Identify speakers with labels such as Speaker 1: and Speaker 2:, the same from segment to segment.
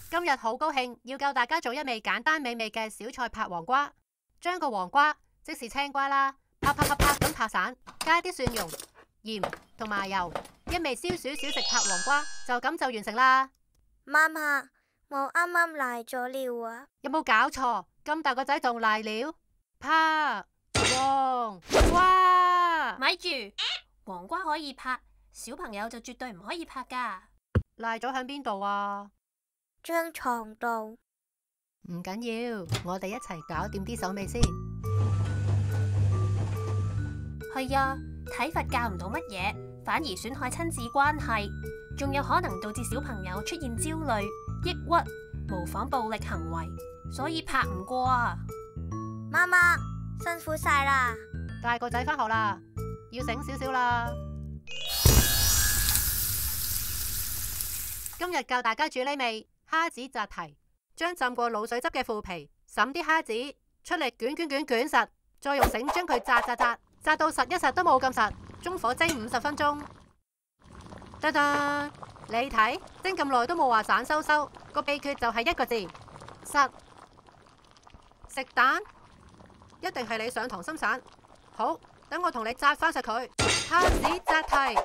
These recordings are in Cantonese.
Speaker 1: 今日好高興要教大家做一味簡單美味嘅小菜拍黃瓜。將個黃瓜，即是青瓜啦，拍咁拍散，加啲蒜蓉、鹽同埋油，一味燒少少食拍黃瓜，就咁就完成啦。
Speaker 2: 媽媽，我啱啱瀨咗尿啊！
Speaker 1: 有冇搞錯？咁大個仔仲瀨尿？拍黃瓜，
Speaker 3: 咪住，黃瓜可以拍，小朋友就絕對唔可以拍噶。
Speaker 1: 瀨咗響邊度啊？
Speaker 2: 張床度。
Speaker 1: 唔緊要，我哋一齊搞掂啲手尾先。
Speaker 3: 係啊，體罰教唔到乜嘢，反而損害親子關係，仲有可能導致小朋友出現焦慮、抑鬱、模仿暴力行為，所以拍唔過啊。
Speaker 2: 媽媽，辛苦晒啦！
Speaker 1: 大個仔返學啦，要醒少少啦。今日教大家煮呢味蝦子扎蹄。將浸過滷水汁嘅腐皮，揼啲蝦子出嚟捲實，再用繩將佢紮到實一實都冇咁實，中火蒸50分鐘。噔噔，你睇蒸咁耐都冇話散收，個秘訣就係一個字：實。食蛋一定係你上堂心散。好，等我同你紮翻實佢。蝦子扎蹄，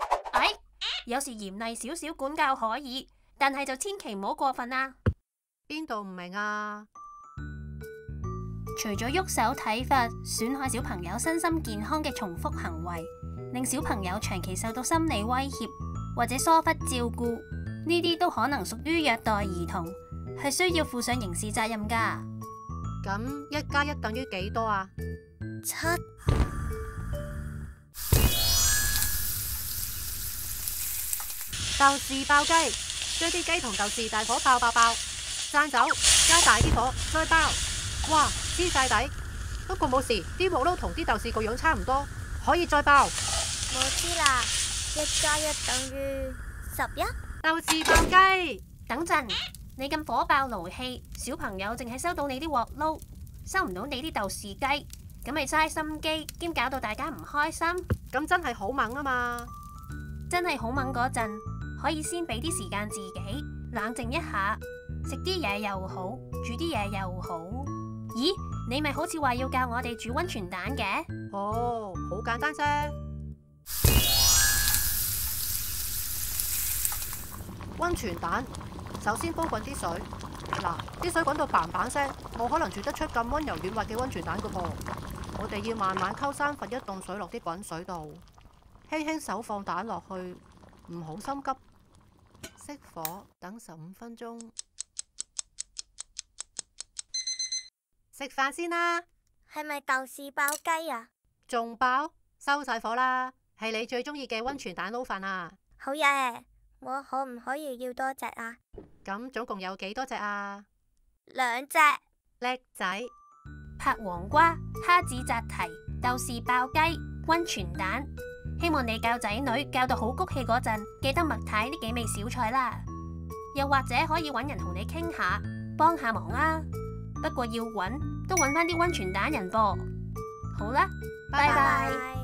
Speaker 3: 有時嚴厲少少管教可以，但係就千祈唔好過分啊！
Speaker 1: 邊度唔明啊？
Speaker 3: 除咗喐手體罰損害小朋友身心健康嘅重複行為，令小朋友長期受到心理威脅或者疏忽照顧，呢啲都可能屬於虐待兒童，係需要負上刑事責任噶。
Speaker 1: 咁1+1等於幾多啊
Speaker 2: 7。
Speaker 1: 豆豉爆雞，將啲雞同豆豉大火爆，灒走，加大啲火，再爆。哇，黐晒底。不過冇事，啲鑊撈同啲豆豉個樣差唔多，可以再爆。
Speaker 2: 我知啦，1+1等於11。
Speaker 1: 豆豉爆雞。
Speaker 3: 等陣，你咁火爆勞氣，小朋友淨係收到你啲鑊撈，收唔到你啲豆豉雞，咁咪嘥心機，兼搞到大家唔開心。
Speaker 1: 咁真係好猛啊嘛！
Speaker 3: 真係好猛嗰陣，可以先俾啲時間自己冷靜一下。食啲嘢又好，煮啲嘢又好。咦，你咪好似話要教我哋煮溫泉蛋嘅？
Speaker 1: 哦，好簡單啫。溫泉蛋，首先煲滾啲水。嗱，啲水滾到嘭嘭聲，冇可能煮得出咁溫柔軟滑嘅溫泉蛋噶噃。我哋要慢慢溝3分1凍水落啲滾水度，輕輕手放蛋落去，唔好心急。熄火，等15分鐘。食飯先啦。
Speaker 2: 係咪豆豉爆雞啊？
Speaker 1: 仲爆？收晒火啦！係你最中意嘅溫泉蛋撈飯啊！
Speaker 2: 好嘢！我可唔可以要多隻啊？
Speaker 1: 咁總共有幾多隻啊
Speaker 2: 2隻。
Speaker 1: 叻仔！
Speaker 3: 拍黃瓜、蝦子扎蹄、豆豉爆雞、溫泉蛋，希望你教仔女教到好谷氣嗰陣，記得默睇呢幾味小菜啦。又或者可以搵人同你傾下，幫下忙啊！不過要搵都搵返啲溫泉蛋人噃。好啦，拜拜。